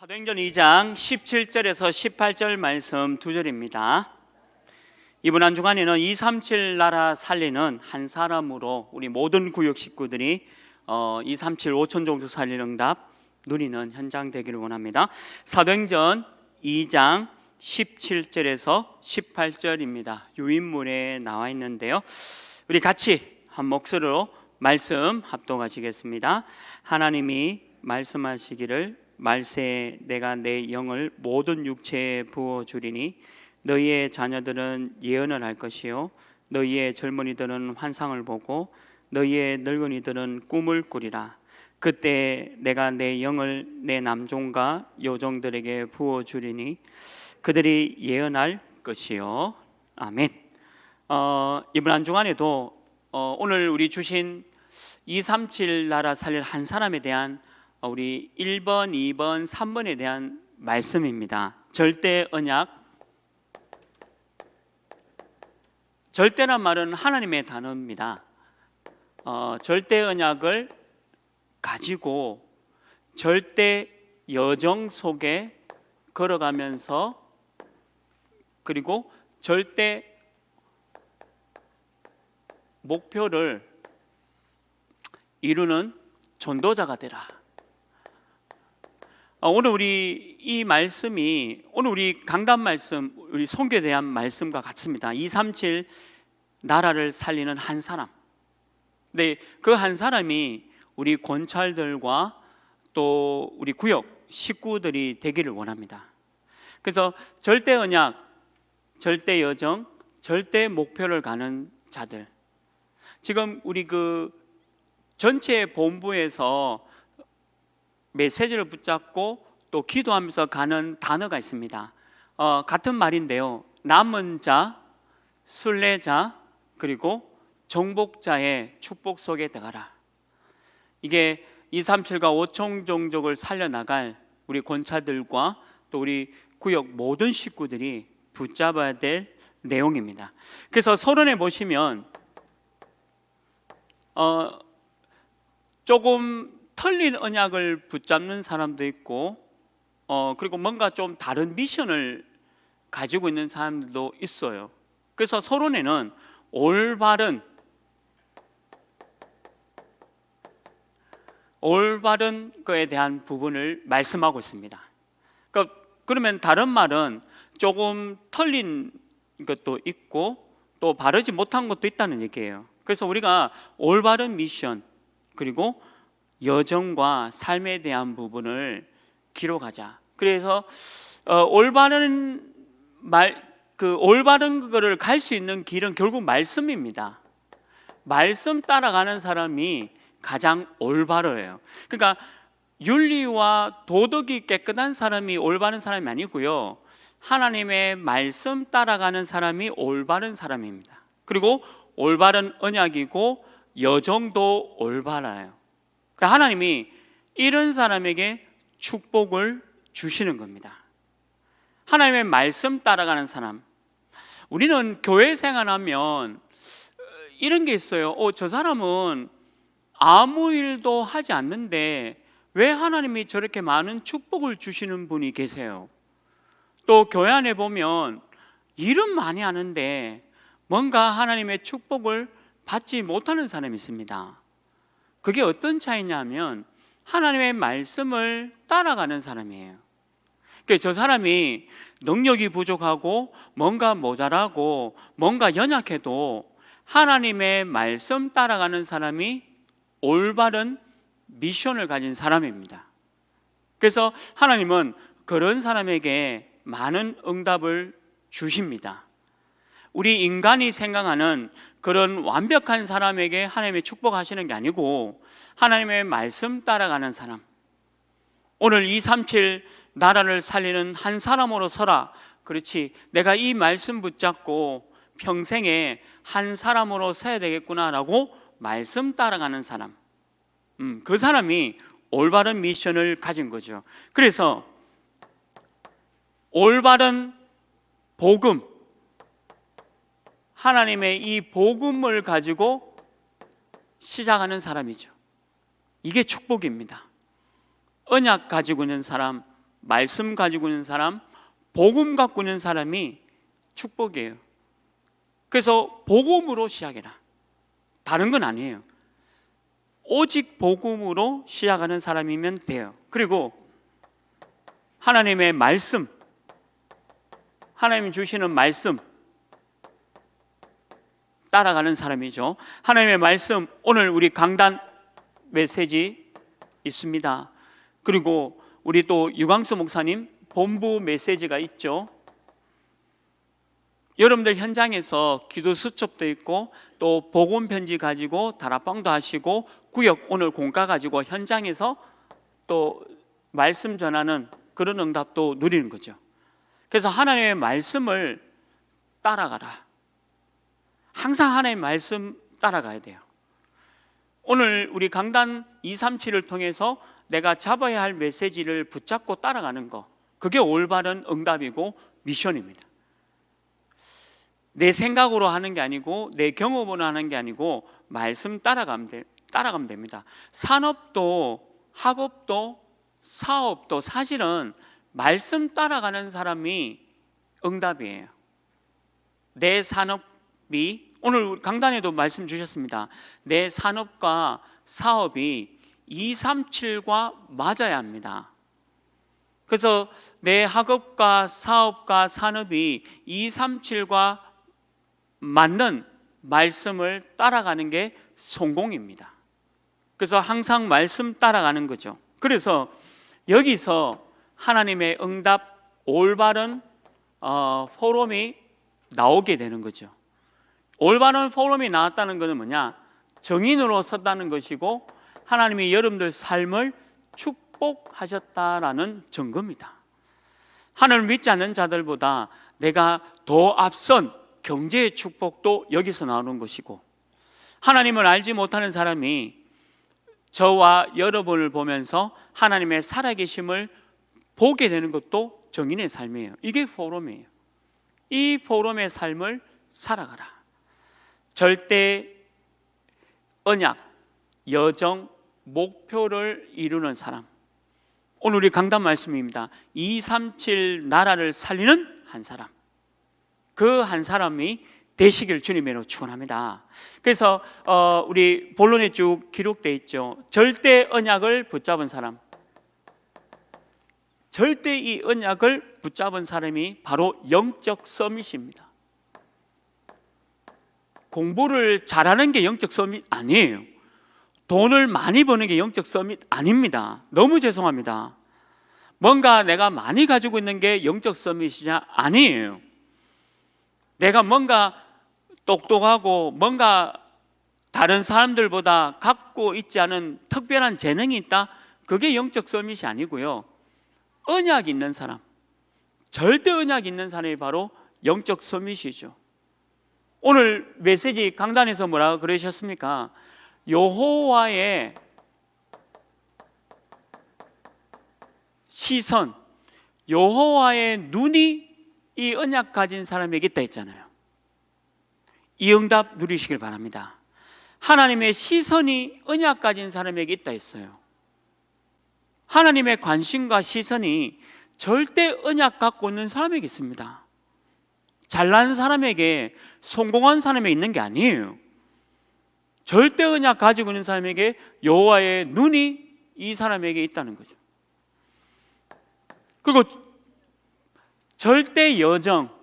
사도행전 2장 17절에서 18절 말씀 두 절입니다. 이번 한 주간에는 237 나라 살리는 한 사람으로 우리 모든 구역 식구들이 237 5천 종족 살리는 응답 누리는 현장 되기를 원합니다. 사도행전 2장 17절에서 18절입니다. 유인물에 나와 있는데요, 우리 같이 한 목소리로 말씀 합독하시겠습니다. 하나님이 말씀하시기를 말세에 내가 내 영을 모든 육체에 부어주리니 너희의 자녀들은 예언을 할 것이요 너희의 젊은이들은 환상을 보고 너희의 늙은이들은 꿈을 꾸리라. 그때 내가 내 영을 내 남종과 여종들에게 부어주리니 그들이 예언할 것이요. 아멘. 이번 한 주간에도 오늘 우리 주신 237 나라 살릴 한 사람에 대한 우리 1번, 2번, 3번에 대한 말씀입니다. 절대 언약. 절대란 말은 하나님의 단어입니다. 절대 언약을 가지고 절대 여정 속에 걸어가면서 그리고 절대 목표를 이루는 전도자가 되라. 오늘 우리 이 말씀이 오늘 우리 강단 말씀, 우리 선교에 대한 말씀과 같습니다. 237 나라를 살리는 한 사람. 네, 그 한 사람이 우리 권찰들과 또 우리 구역 식구들이 되기를 원합니다. 그래서 절대 언약, 절대 여정, 절대 목표를 가는 자들. 지금 우리 그 전체 본부에서 메시지를 붙잡고 또 기도하면서 가는 단어가 있습니다. 같은 말인데요, 남은 자, 순례자, 그리고 정복자의 축복 속에 들어가라. 이게 237과 5천 종족을 살려나갈 우리 권사들과 또 우리 구역 모든 식구들이 붙잡아야 될 내용입니다. 그래서 서론에 보시면 조금 틀린 언약을 붙잡는 사람도 있고 그리고 뭔가 좀 다른 미션을 가지고 있는 사람들도 있어요. 그래서 서론에는 올바른 거에 대한 부분을 말씀하고 있습니다. 그러면 다른 말은 조금 틀린 것도 있고 또 바르지 못한 것도 있다는 얘기예요. 그래서 우리가 올바른 미션 그리고 여정과 삶에 대한 부분을 기록하자. 그래서 올바른 거를 갈 수 있는 길은 결국 말씀입니다. 말씀 따라가는 사람이 가장 올바르요. 그러니까 윤리와 도덕이 깨끗한 사람이 올바른 사람이 아니고요, 하나님의 말씀 따라가는 사람이 올바른 사람입니다. 그리고 올바른 언약이고 여정도 올바라요. 그러니까 하나님이 이런 사람에게 축복을 주시는 겁니다. 하나님의 말씀 따라가는 사람. 우리는 교회 생활하면 이런 게 있어요. 저 사람은 아무 일도 하지 않는데 왜 하나님이 저렇게 많은 축복을 주시는 분이 계세요? 또 교회 안에 보면 일은 많이 하는데 뭔가 하나님의 축복을 받지 못하는 사람이 있습니다. 그게 어떤 차이냐면 하나님의 말씀을 따라가는 사람이에요. 그러니까 저 사람이 능력이 부족하고 뭔가 모자라고 뭔가 연약해도 하나님의 말씀 따라가는 사람이 올바른 미션을 가진 사람입니다. 그래서 하나님은 그런 사람에게 많은 응답을 주십니다. 우리 인간이 생각하는 그런 완벽한 사람에게 하나님의 축복하시는 게 아니고 하나님의 말씀 따라가는 사람. 오늘 237 나라를 살리는 한 사람으로 서라. 그렇지, 내가 이 말씀 붙잡고 평생에 한 사람으로 서야 되겠구나라고 말씀 따라가는 사람. 그 사람이 올바른 미션을 가진 거죠. 그래서 올바른 복음, 하나님의 이 복음을 가지고 시작하는 사람이죠. 이게 축복입니다. 언약 가지고 있는 사람, 말씀 가지고 있는 사람, 복음 갖고 있는 사람이 축복이에요. 그래서 복음으로 시작해라. 다른 건 아니에요. 오직 복음으로 시작하는 사람이면 돼요. 그리고 하나님의 말씀, 하나님 주시는 말씀 따라가는 사람이죠. 하나님의 말씀, 오늘 우리 강단 메시지 있습니다. 그리고 우리 또 유광수 목사님 본부 메시지가 있죠. 여러분들 현장에서 기도 수첩도 있고 또 복음 편지 가지고 다락방도 하시고 구역 오늘 공과 가지고 현장에서 또 말씀 전하는 그런 응답도 누리는 거죠. 그래서 하나님의 말씀을 따라가라. 항상 하나님의 말씀 따라가야 돼요. 오늘 우리 강단 237을 통해서 내가 잡아야 할 메시지를 붙잡고 따라가는 거, 그게 올바른 응답이고 미션입니다. 내 생각으로 하는 게 아니고 내 경험으로 하는 게 아니고 말씀 따라가면 됩니다. 산업도 학업도 사업도 사실은 말씀 따라가는 사람이 응답이에요. 내 산업이 오늘 강단에도 말씀 주셨습니다. 내 산업과 사업이 237과 맞아야 합니다. 그래서 내 학업과 사업과 산업이 237과 맞는 말씀을 따라가는 게 성공입니다. 그래서 항상 말씀 따라가는 거죠. 그래서 여기서 하나님의 응답 올바른 포럼이 나오게 되는 거죠. 올바른 포럼이 나왔다는 것은 뭐냐? 정인으로 섰다는 것이고 하나님이 여러분들 삶을 축복하셨다라는 증거입니다. 하나님을 믿지 않는 자들보다 내가 더 앞선 경제의 축복도 여기서 나오는 것이고, 하나님을 알지 못하는 사람이 저와 여러분을 보면서 하나님의 살아계심을 보게 되는 것도 정인의 삶이에요. 이게 포럼이에요. 이 포럼의 삶을 살아가라. 절대 언약, 여정, 목표를 이루는 사람. 오늘 우리 강단 말씀입니다. 237 나라를 살리는 한 사람. 그 한 사람이 되시길 주님으로 축원합니다. 그래서 우리 본론에 쭉 기록되어 있죠. 절대 언약을 붙잡은 사람. 절대 이 언약을 붙잡은 사람이 바로 영적 서밋입니다. 공부를 잘하는 게 영적 서밋 아니에요. 돈을 많이 버는 게 영적 서밋 아닙니다. 너무 죄송합니다. 뭔가 내가 많이 가지고 있는 게 영적 서밋이냐? 아니에요. 내가 뭔가 똑똑하고 뭔가 다른 사람들보다 갖고 있지 않은 특별한 재능이 있다? 그게 영적 서밋이 아니고요. 언약이 있는 사람, 절대 언약이 있는 사람이 바로 영적 서밋이죠. 오늘 메시지 강단에서 뭐라고 그러셨습니까? 여호와의 시선, 여호와의 눈이 이 언약 가진 사람에게 있다 했잖아요. 이 응답 누리시길 바랍니다. 하나님의 시선이 언약 가진 사람에게 있다 했어요. 하나님의 관심과 시선이 절대 언약 갖고 있는 사람에게 있습니다. 잘난 사람에게, 성공한 사람에게 있는 게 아니에요. 절대 언약 가지고 있는 사람에게 여호와의 눈이 이 사람에게 있다는 거죠. 그리고 절대 여정,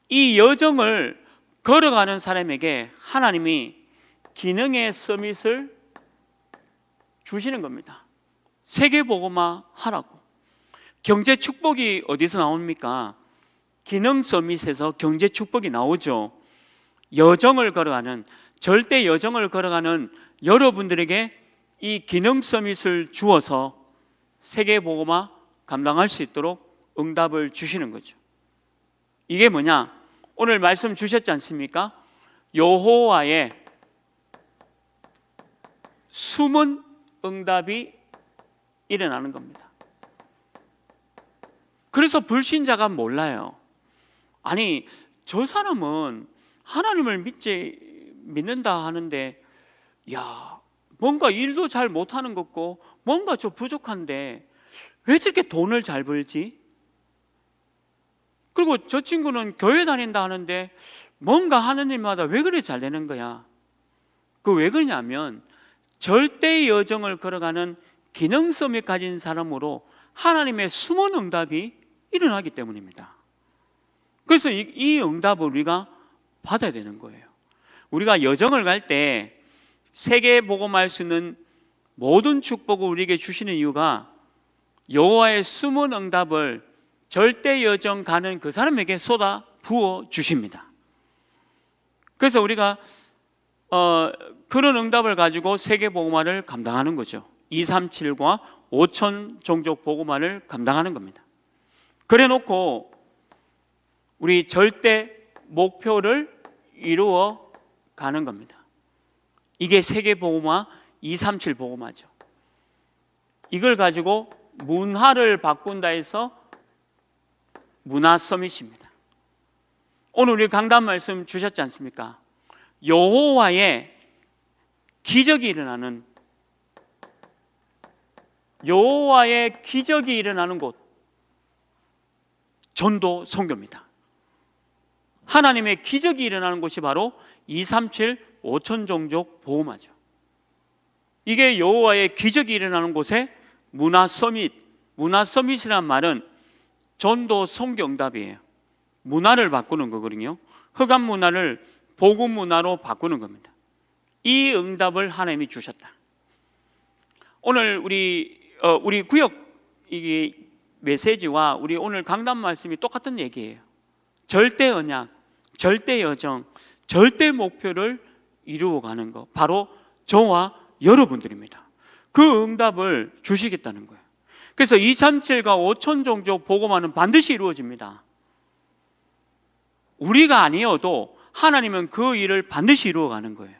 이 여정을 걸어가는 사람에게 하나님이 기능의 서밋을 주시는 겁니다. 세계복음화 하라고. 경제 축복이 어디서 나옵니까? 기능 서밋에서 경제 축복이 나오죠. 여정을 걸어가는, 절대 여정을 걸어가는 여러분들에게 이 기능 서밋을 주어서 세계복음화 감당할 수 있도록 응답을 주시는 거죠. 이게 뭐냐? 오늘 말씀 주셨지 않습니까? 여호와의 숨은 응답이 일어나는 겁니다. 그래서 불신자가 몰라요. 아니, 저 사람은 하나님을 믿는다 하는데, 야, 뭔가 일도 잘 못하는 것 같고 뭔가 저 부족한데 왜 저렇게 돈을 잘 벌지? 그리고 저 친구는 교회 다닌다 하는데 뭔가 하는 일마다 왜 그래 잘 되는 거야? 그 왜 그러냐면 절대의 여정을 걸어가는 기능성이 가진 사람으로 하나님의 숨은 응답이 일어나기 때문입니다. 그래서 이 응답을 우리가 받아야 되는 거예요. 우리가 여정을 갈 때 세계 복음할 수 있는 모든 축복을 우리에게 주시는 이유가 여호와의 숨은 응답을 절대 여정 가는 그 사람에게 쏟아 부어 주십니다. 그래서 우리가 그런 응답을 가지고 세계 복음화를 감당하는 거죠. 237과 5천 종족 복음화를 감당하는 겁니다. 그래 놓고 우리 절대 목표를 이루어 가는 겁니다. 이게 세계 복음화 237 복음화죠. 이걸 가지고 문화를 바꾼다 해서 문화 서밋입니다. 오늘 우리 강단 말씀 주셨지 않습니까? 여호와의 기적이 일어나는 곳, 전도 선교입니다. 하나님의 기적이 일어나는 곳이 바로 237 5천 종족 복음화죠. 이게 여호와의 기적이 일어나는 곳에 문화 서밋이란 말은 전도 선교 응답이에요. 문화를 바꾸는 거거든요. 흑암 문화를 복음 문화로 바꾸는 겁니다. 이 응답을 하나님이 주셨다. 오늘 우리 구역 이 메시지와 우리 오늘 강단 말씀이 똑같은 얘기예요. 절대 언약, 절대 여정, 절대 목표를 이루어가는 것, 바로 저와 여러분들입니다. 그 응답을 주시겠다는 거예요. 그래서 237과 5천 종족 복음화는 반드시 이루어집니다. 우리가 아니어도 하나님은 그 일을 반드시 이루어가는 거예요.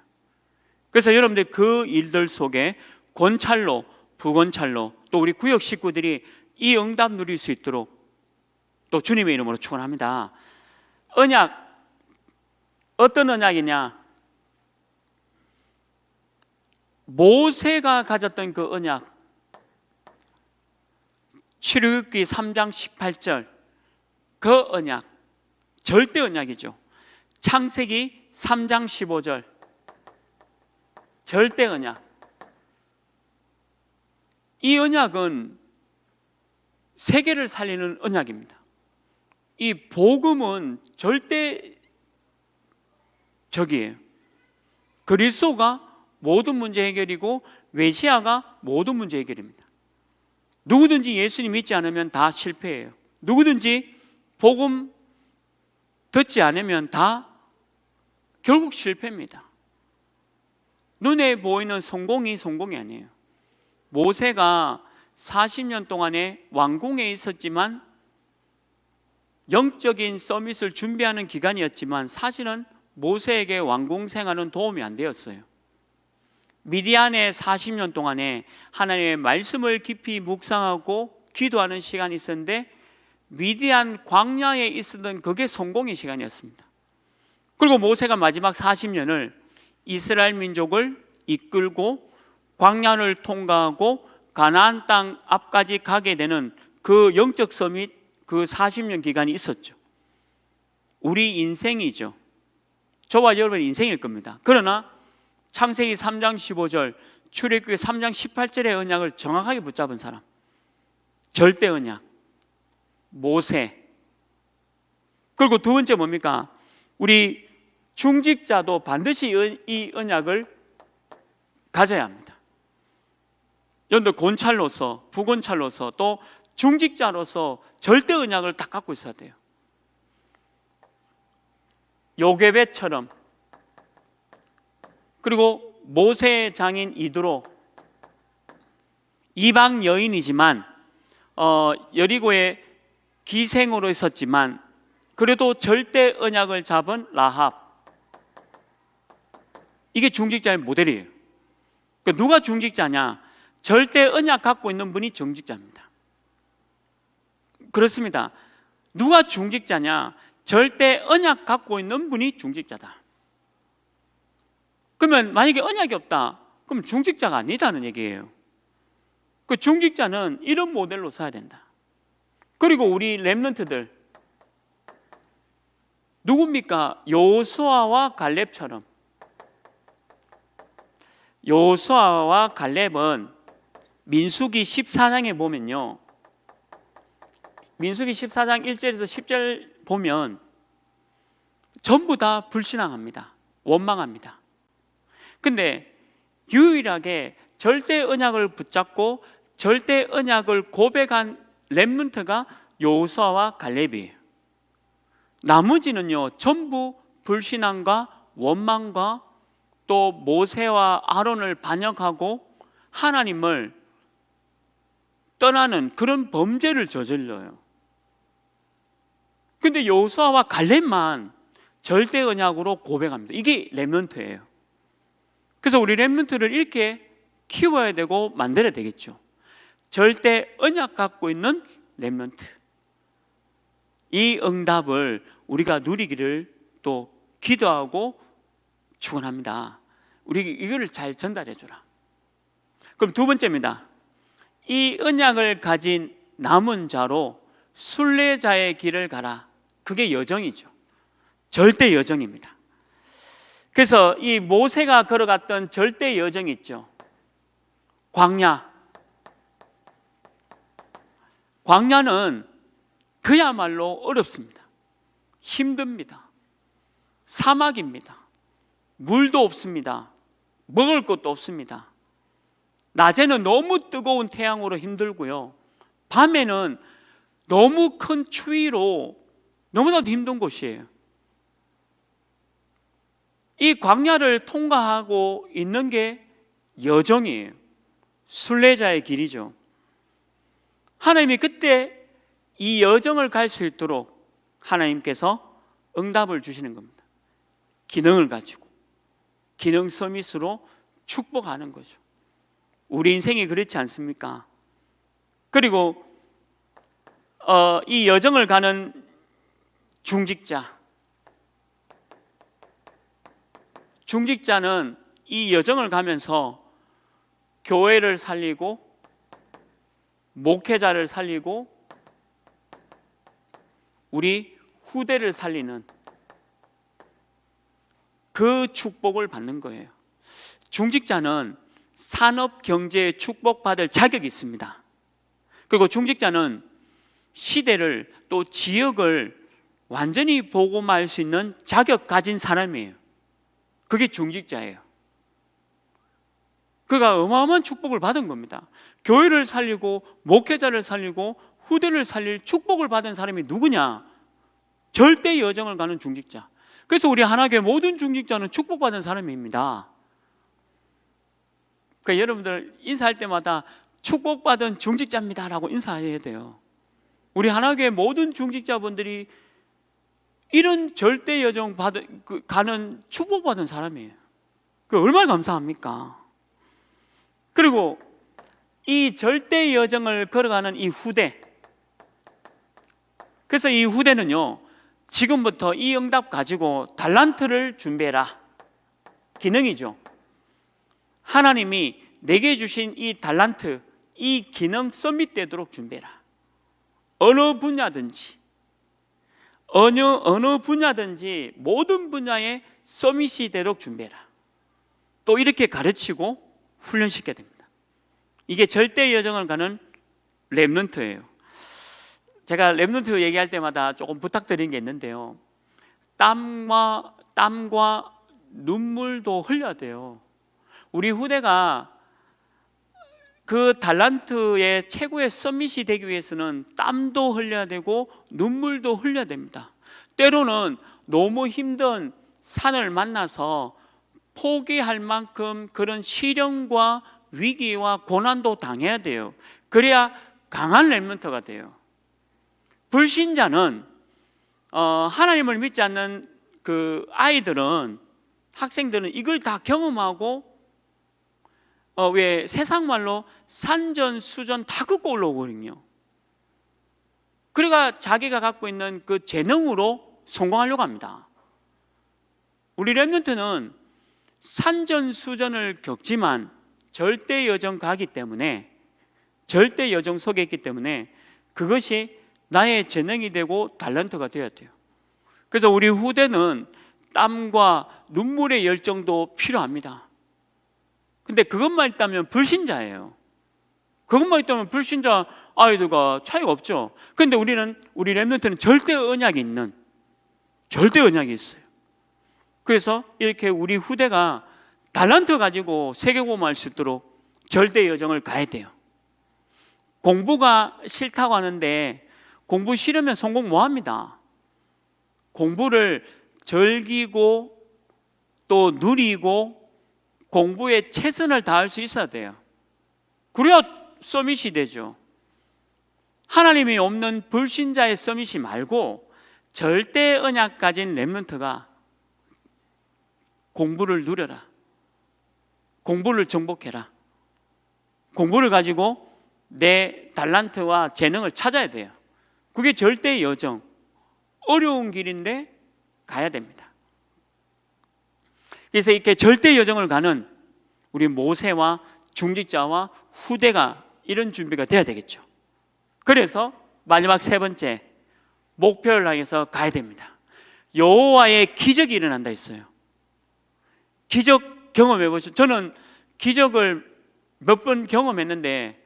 그래서 여러분들 그 일들 속에 권찰로, 부권찰로 또 우리 구역 식구들이 이 응답 누릴 수 있도록 또 주님의 이름으로 축원합니다. 언약, 어떤 언약이냐? 모세가 가졌던 그 언약, 출애굽기 3장 18절 그 언약, 절대 언약이죠. 창세기 3장 15절 절대 언약. 이 언약은 세계를 살리는 언약입니다. 이 복음은 절대적이에요. 그리스도가 모든 문제 해결이고 메시아가 모든 문제 해결입니다. 누구든지 예수님 믿지 않으면 다 실패해요. 누구든지 복음 듣지 않으면 다 결국 실패입니다. 눈에 보이는 성공이 아니에요. 모세가 40년 동안에 왕궁에 있었지만 영적인 서밋을 준비하는 기간이었지만 사실은 모세에게 왕궁 생활은 도움이 안 되었어요. 미디안의 40년 동안에 하나님의 말씀을 깊이 묵상하고 기도하는 시간이 있었는데 미디안 광야에 있었던 그게 성공의 시간이었습니다. 그리고 모세가 마지막 40년을 이스라엘 민족을 이끌고 광야를 통과하고 가나안 땅 앞까지 가게 되는 그 영적 서밋, 그 40년 기간이 있었죠. 우리 인생이죠. 저와 여러분의 인생일 겁니다. 그러나 창세기 3장 15절, 출애굽기 3장 18절의 언약을 정확하게 붙잡은 사람, 절대 언약, 모세. 그리고 두 번째 뭡니까? 우리 중직자도 반드시 이 언약을 가져야 합니다. 여러분들 권찰로서, 부권찰로서 또 중직자로서 절대 언약을 딱 갖고 있어야 돼요. 요게벳처럼. 그리고 모세의 장인 이드로, 이방 여인이지만 여리고의 기생으로 있었지만 그래도 절대 언약을 잡은 라합. 이게 중직자의 모델이에요. 그러니까 누가 중직자냐? 절대 언약 갖고 있는 분이 중직자입니다. 그렇습니다. 누가 중직자냐? 절대 언약 갖고 있는 분이 중직자다. 그러면 만약에 언약이 없다, 그럼 중직자가 아니다는 얘기예요. 그 중직자는 이런 모델로 써야 된다. 그리고 우리 렘넌트들 누굽니까? 여호수아와 갈렙처럼. 여호수아와 갈렙은 민수기 14장에 보면요, 민수기 14장 1절에서 10절 보면 전부 다 불신앙합니다. 원망합니다. 근데 유일하게 절대 언약을 붙잡고 절대 언약을 고백한 렘넌트가 여호수아와 갈렙이에요. 나머지는요 전부 불신앙과 원망과 또 모세와 아론을 반역하고 하나님을 떠나는 그런 범죄를 저질러요. 근데 여호수아와 갈렙만 절대 언약으로 고백합니다. 이게 렘넌트예요. 그래서 우리 렘넌트를 이렇게 키워야 되고 만들어야 되겠죠. 절대 언약 갖고 있는 렘넌트. 이 응답을 우리가 누리기를 또 기도하고 축원합니다. 우리 이거를 잘 전달해 주라. 그럼 두 번째입니다. 이 언약을 가진 남은 자로 순례자의 길을 가라. 그게 여정이죠. 절대 여정입니다. 그래서 이 모세가 걸어갔던 절대 여정이 있죠. 광야. 광야는 그야말로 어렵습니다. 힘듭니다. 사막입니다. 물도 없습니다. 먹을 것도 없습니다. 낮에는 너무 뜨거운 태양으로 힘들고요. 밤에는 너무 큰 추위로 너무나도 힘든 곳이에요. 이 광야를 통과하고 있는 게 여정이에요. 순례자의 길이죠. 하나님이 그때 이 여정을 갈 수 있도록 하나님께서 응답을 주시는 겁니다. 기능을 가지고 기능 서밋으로 축복하는 거죠. 우리 인생이 그렇지 않습니까? 그리고 이 여정을 가는 중직자는 이 여정을 가면서 교회를 살리고 목회자를 살리고 우리 후대를 살리는 그 축복을 받는 거예요. 중직자는 산업 경제에 축복받을 자격이 있습니다. 그리고 중직자는 시대를 또 지역을 완전히 복음화할 수 있는 자격 가진 사람이에요. 그게 중직자예요. 그가 어마어마한 축복을 받은 겁니다. 교회를 살리고 목회자를 살리고 후대를 살릴 축복을 받은 사람이 누구냐? 절대 여정을 가는 중직자. 그래서 우리 하나교회 모든 중직자는 축복받은 사람입니다. 그러니까 여러분들 인사할 때마다 축복받은 중직자입니다라고 인사해야 돼요. 우리 하나교회 모든 중직자분들이 이런 절대 여정 가는 축복받은 사람이에요. 그 얼마나 감사합니까? 그리고 이 절대 여정을 걸어가는 이 후대, 그래서 이 후대는요 지금부터 이 응답 가지고 달란트를 준비해라. 기능이죠. 하나님이 내게 주신 이 달란트, 이 기능 서밋되도록 준비해라. 어느 분야든지 어느 분야든지 모든 분야에 서밋이 되도록 준비해라. 또 이렇게 가르치고 훈련시켜야 됩니다. 이게 절대 여정을 가는 렘넌트예요. 제가 렘넌트 얘기할 때마다 조금 부탁드리는 게 있는데요, 땀과 눈물도 흘려야 돼요. 우리 후대가 그 달란트의 최고의 서밋이 되기 위해서는 땀도 흘려야 되고 눈물도 흘려야 됩니다. 때로는 너무 힘든 산을 만나서 포기할 만큼 그런 시련과 위기와 고난도 당해야 돼요. 그래야 강한 렘넌트가 돼요. 불신자는 하나님을 믿지 않는 그 아이들은, 학생들은 이걸 다 경험하고 왜 세상 말로 산전수전 다 긋고 올라오거든요. 그러니까 자기가 갖고 있는 그 재능으로 성공하려고 합니다. 우리 렘넌트는 산전수전을 겪지만 절대 여정 가기 때문에 절대 여정 속에 있기 때문에 그것이 나의 재능이 되고 달란트가 되어야 돼요. 그래서 우리 후대는 땀과 눈물의 열정도 필요합니다. 근데 그것만 있다면 불신자예요. 그것만 있다면 불신자 아이들과 차이가 없죠. 근데 우리 렘넌트는 절대 언약이 있어요. 그래서 이렇게 우리 후대가 달란트 가지고 세계공부할 수 있도록 절대 여정을 가야 돼요. 공부가 싫다고 하는데 공부 싫으면 성공 못 합니다. 공부를 즐기고 또 누리고 공부에 최선을 다할 수 있어야 돼요. 그래야 서밋이 되죠. 하나님이 없는 불신자의 서밋이 말고 절대 언약 가진 렘넌트가 공부를 누려라. 공부를 정복해라. 공부를 가지고 내 달란트와 재능을 찾아야 돼요. 그게 절대 여정, 어려운 길인데 가야 됩니다. 그래서 이렇게 절대 여정을 가는 우리 모세와 중직자와 후대가 이런 준비가 돼야 되겠죠. 그래서 마지막 세 번째, 목표를 향해서 가야 됩니다. 여호와의 기적이 일어난다 했어요. 기적 경험해 보시죠. 저는 기적을 몇 번 경험했는데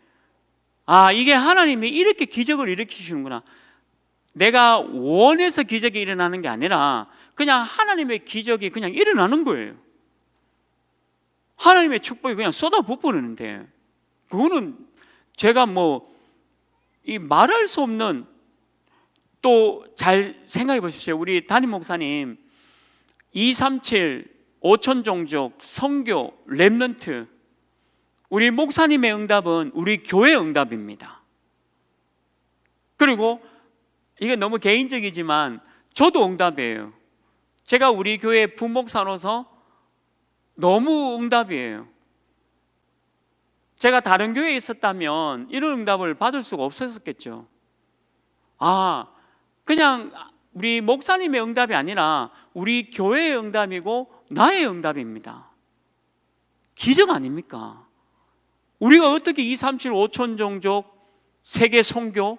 이게 하나님이 이렇게 기적을 일으키시는구나. 내가 원해서 기적이 일어나는 게 아니라 그냥 하나님의 기적이 그냥 일어나는 거예요. 하나님의 축복이 그냥 쏟아 부어지는데 그거는 제가 이 말할 수 없는, 또 잘 생각해 보십시오. 우리 담임 목사님 237 5천 종족 선교 렘넌트, 우리 목사님의 응답은 우리 교회의 응답입니다. 그리고 이게 너무 개인적이지만 저도 응답이에요. 제가 우리 교회 부목사로서 너무 응답이에요. 제가 다른 교회에 있었다면 이런 응답을 받을 수가 없었겠죠. 그냥 우리 목사님의 응답이 아니라 우리 교회의 응답이고 나의 응답입니다. 기적 아닙니까? 우리가 어떻게 237 5천 종족 세계 선교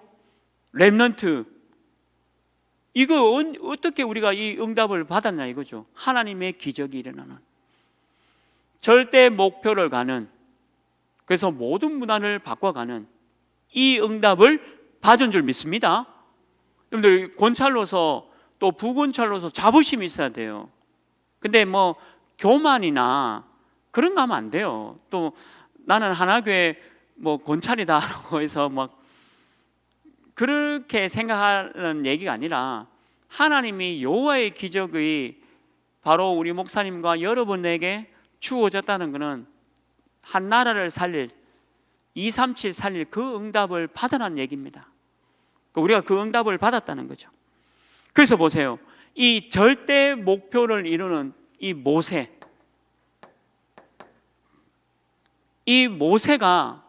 렘넌트 이거 어떻게 우리가 이 응답을 받았냐 이거죠. 하나님의 기적이 일어나는 절대 목표를 가는, 그래서 모든 문화를 바꿔가는 이 응답을 받은 줄 믿습니다. 여러분들 권찰로서 또 부권찰로서 자부심이 있어야 돼요. 근데 교만이나 그런 거 하면 안 돼요. 또 나는 하나교회 권찰이다라고 해서 그렇게 생각하는 얘기가 아니라 하나님이 여호와의 기적이 바로 우리 목사님과 여러분에게 주어졌다는 것은 한 나라를 살릴 237 살릴 그 응답을 받으라는 얘기입니다. 우리가 그 응답을 받았다는 거죠. 그래서 보세요. 이 절대 목표를 이루는 이 모세가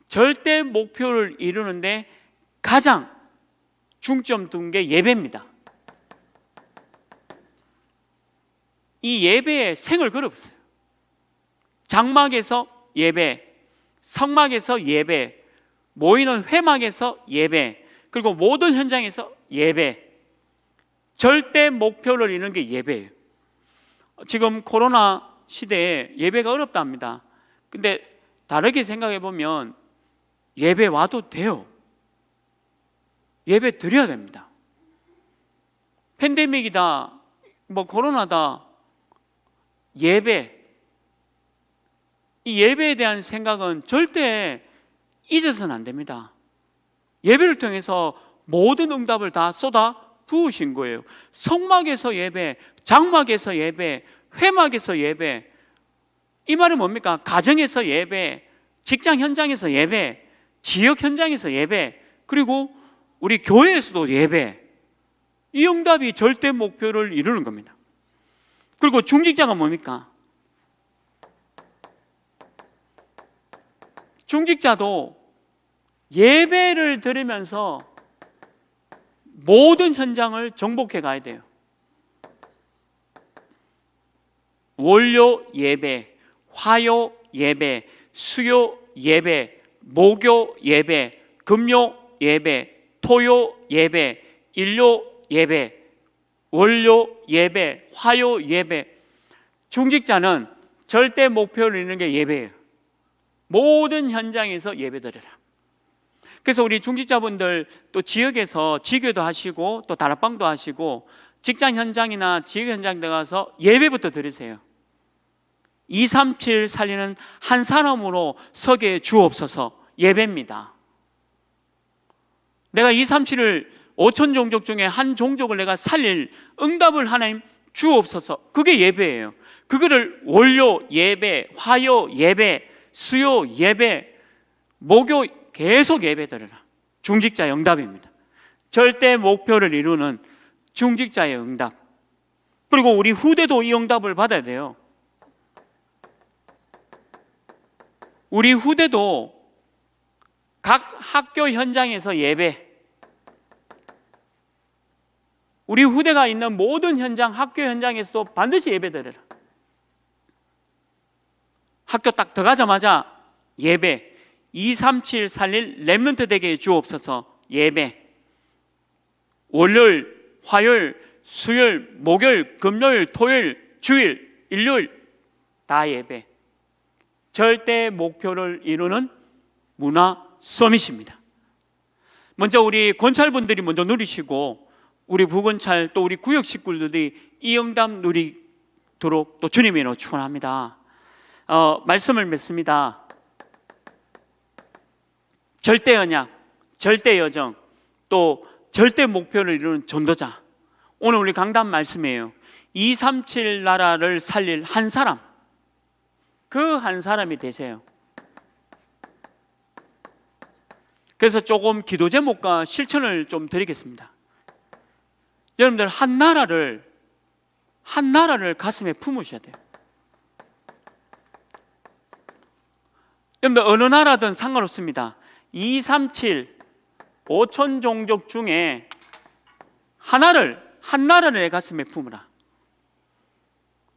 절대 목표를 이루는데 가장 중점 둔 게 예배입니다. 이 예배에 생을 걸어봤어요. 장막에서 예배, 성막에서 예배, 모이는 회막에서 예배, 그리고 모든 현장에서 예배. 절대 목표를 이루는 게 예배예요. 지금 코로나 시대에 예배가 어렵다 합니다. 근데 다르게 생각해 보면 예배 와도 돼요. 예배 드려야 됩니다. 팬데믹이다, 코로나다, 예배, 이 예배에 대한 생각은 절대 잊어서는 안 됩니다. 예배를 통해서 모든 응답을 다 쏟아 부으신 거예요. 성막에서 예배, 장막에서 예배, 회막에서 예배. 이 말은 뭡니까? 가정에서 예배, 직장 현장에서 예배, 지역 현장에서 예배, 그리고 우리 교회에서도 예배. 이 응답이 절대 목표를 이루는 겁니다. 그리고 중직자가 뭡니까? 중직자도 예배를 드리면서 모든 현장을 정복해 가야 돼요. 월요 예배, 화요 예배, 수요 예배, 목요 예배, 금요 예배, 토요 예배, 일요 예배, 월요 예배, 화요 예배. 중직자는 절대 목표를 이루는 게 예배예요. 모든 현장에서 예배드려라. 그래서 우리 중직자분들 또 지역에서 지교도 하시고 또 다락방도 하시고 직장 현장이나 지역 현장 에 가서 예배부터 드리세요. 237 살리는 한 사람으로 서게 주옵소서. 예배입니다. 내가 237을 5천 종족 중에 한 종족을 내가 살릴 응답을 하나님 주옵소서. 그게 예배예요. 그거를 월요 예배, 화요 예배, 수요 예배, 목요 계속 예배 드려라. 중직자의 응답입니다. 절대 목표를 이루는 중직자의 응답. 그리고 우리 후대도 이 응답을 받아야 돼요. 우리 후대도 각 학교 현장에서 예배, 우리 후대가 있는 모든 현장, 학교 현장에서도 반드시 예배 드려라. 학교 딱 들어가자마자 예배, 237 살릴 렘넌트 되게 주옵소서. 예배, 월요일, 화요일, 수요일, 목요일, 금요일, 토요일, 주일, 일요일 다 예배. 절대 목표를 이루는 문화 서밋입니다. 먼저 우리 권찰분들이 먼저 누리시고 우리 부권찰 또 우리 구역 식구들이 이 응답 누리도록 또 주님의 이름으로 축원합니다. 말씀을 맺습니다. 절대 언약, 절대 여정, 또 절대 목표를 이루는 전도자. 오늘 우리 강단 말씀이에요. 237 나라를 살릴 한 사람, 그 한 사람이 되세요. 그래서 조금 기도 제목과 실천을 좀 드리겠습니다. 여러분들 한 나라를 가슴에 품으셔야 돼요. 여러분들 어느 나라든 상관없습니다. 237 5천 종족 중에 한 나라를 내 가슴에 품으라.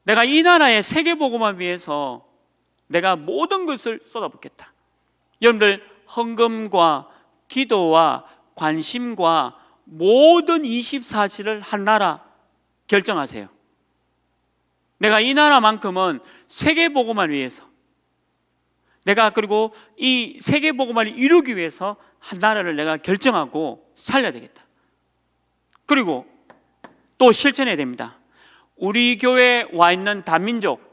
내가 이 나라의 세계복음을 위해서 내가 모든 것을 쏟아붓겠다. 여러분들 헌금과 기도와 관심과 모든 24시를 한 나라 결정하세요. 내가 이 나라만큼은 세계복음을 위해서, 내가 그리고 이 세계복음을 이루기 위해서 한 나라를 내가 결정하고 살려야 되겠다. 그리고 또 실천해야 됩니다. 우리 교회에 와 있는 다민족,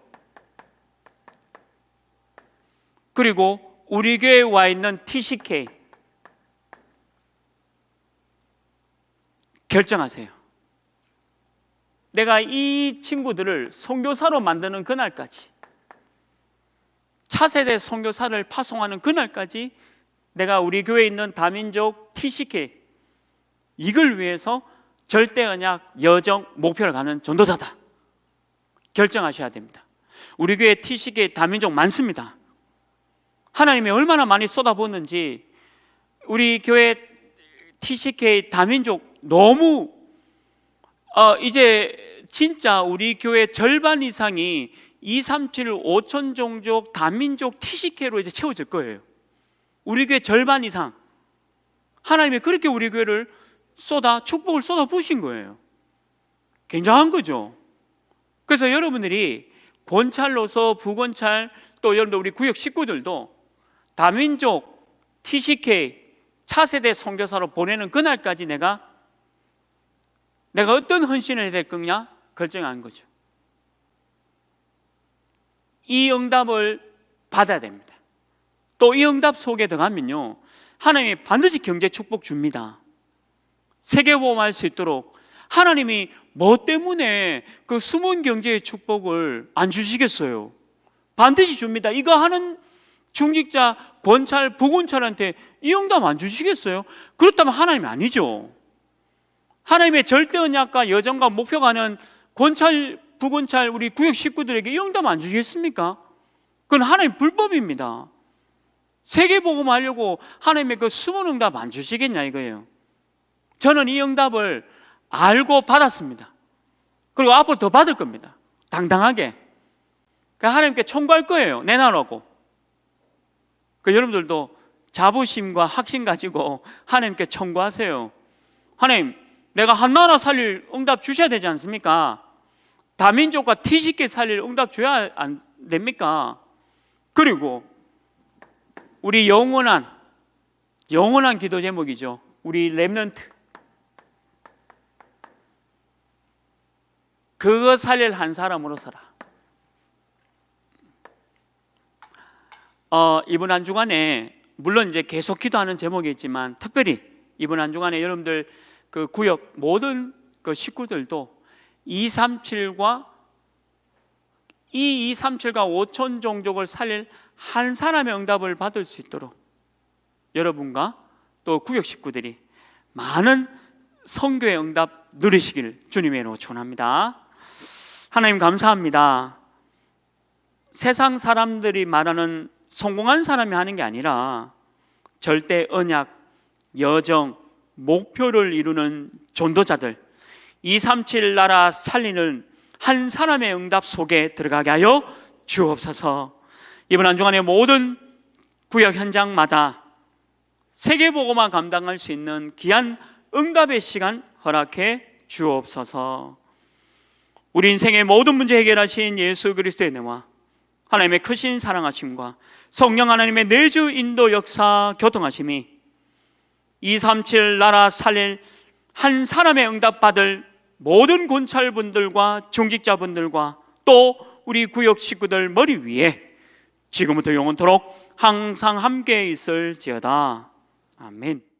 그리고 우리 교회에 와 있는 TCK 결정하세요. 내가 이 친구들을 선교사로 만드는 그날까지, 차세대 선교사를 파송하는 그날까지 내가 우리 교회에 있는 다민족 TCK 이걸 위해서 절대 언약, 여정, 목표를 가는 전도자다. 결정하셔야 됩니다. 우리 교회 TCK 다민족 많습니다. 하나님이 얼마나 많이 쏟아붓는지 우리 교회 TCK 다민족 너무 이제 진짜 우리 교회 절반 이상이 237 5천 종족 다민족 TCK로 이제 채워질 거예요. 우리 교회 절반 이상. 하나님이 그렇게 우리 교회를 축복을 쏟아 부으신 거예요. 굉장한 거죠. 그래서 여러분들이 권찰로서 부권찰 또 여러분들 우리 구역 식구들도 다민족 TCK 차세대 선교사로 보내는 그날까지 내가 어떤 헌신을 해야 될 거냐 결정한 거죠. 이 응답을 받아야 됩니다. 또 이 응답 속에 들어가면요, 하나님이 반드시 경제 축복 줍니다. 세계보험할 수 있도록 하나님이 뭐 때문에 그 숨은 경제의 축복을 안 주시겠어요? 반드시 줍니다. 이거 하는 중직자, 권찰, 부권찰한테 이 응답 안 주시겠어요? 그렇다면 하나님이 아니죠. 하나님의 절대 언약과 여정과 목표가 하는 권찰, 부권찰 우리 구역 식구들에게 이 응답 안 주시겠습니까? 그건 하나님 불법입니다. 세계복음 하려고 하나님의 그 숨은 응답 안 주시겠냐 이거예요. 저는 이 응답을 알고 받았습니다. 그리고 앞으로 더 받을 겁니다. 당당하게. 하나님께 청구할 거예요. 내놔라고. 여러분들도 자부심과 확신 가지고 하나님께 청구하세요. 하나님, 내가 한 나라 살릴 응답 주셔야 되지 않습니까? 다민족과 T식계 살릴 응답 줘야 안 됩니까? 그리고 우리 영원한 기도 제목이죠. 우리 렘넌트, 그거 살릴 한 사람으로서라. 이번 한 주간에 물론 이제 계속 기도하는 제목이 있지만 특별히 이번 한 주간에 여러분들 그 구역 모든 그 식구들도 237과 5천 종족을 살릴 한 사람의 응답을 받을 수 있도록 여러분과 또 구역 식구들이 많은 선교의 응답 누리시길 주님의 이름으로 축원합니다. 하나님 감사합니다. 세상 사람들이 말하는 성공한 사람이 하는 게 아니라 절대 언약, 여정, 목표를 이루는 전도자들, 237 나라 살리는 한 사람의 응답 속에 들어가게 하여 주옵소서. 이번 한 주간의 모든 구역 현장마다 세계보고만 감당할 수 있는 귀한 응답의 시간 허락해 주옵소서. 우리 인생의 모든 문제 해결하신 예수 그리스도의 은혜와 하나님의 크신 사랑하심과 성령 하나님의 내주 인도 역사 교통하심이 237 나라 살릴 한 사람의 응답받을 모든 권찰분들과 중직자분들과 또 우리 구역 식구들 머리 위에 지금부터 영원토록 항상 함께 있을지어다. 아멘.